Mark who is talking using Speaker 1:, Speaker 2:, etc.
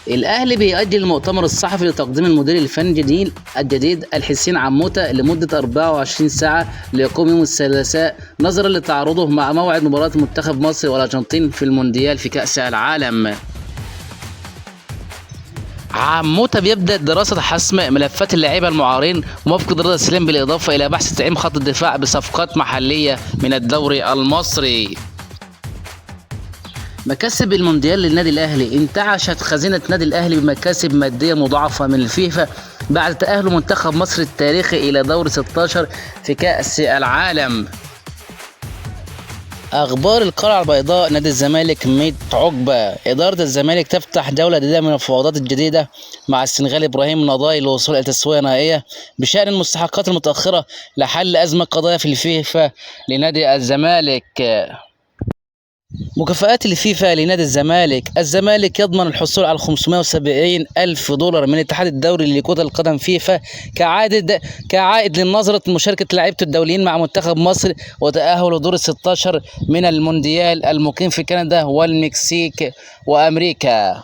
Speaker 1: الأهلي بيؤجل المؤتمر الصحفي لتقديم المدير الفني الجديد الحسين عموتة لمدة 24 ساعة ليقوم يوم الثلاثاء نظرا لتعارضه مع موعد مباراة منتخب مصر والأرجنتين في المونديال في كأس العالم. عموتة بيبدأ دراسة حسم ملفات اللاعبين المعارين ومفقد رضا سليم بالإضافة إلى بحث تعيين خط الدفاع بصفقات محلية من الدوري المصري. مكاسب المونديال للنادي الاهلي. انتعشت خزينه نادي الاهلي بمكاسب ماديه مضاعفه من الفيفا بعد تاهل منتخب مصر التاريخي الى دور 16 في كاس العالم. اخبار القلعه البيضاء. نادي الزمالك 100 عقبه. اداره الزمالك تفتح جوله جديده من المفاوضات الجديده مع السنغالي ابراهيم نضاي للوصول الى تسويه نهائيه بشان المستحقات المتاخره لحل ازمه قضايا في الفيفا لنادي الزمالك. مكافآت الفيفا لنادي الزمالك. الزمالك يضمن الحصول على 570 ألف دولار من الاتحاد الدولي لكرة القدم فيفا كعائد لنظرة مشاركة لاعيبة الدوليين مع منتخب مصر وتأهل دور 16 من المونديال المقيم في كندا والمكسيك وأمريكا.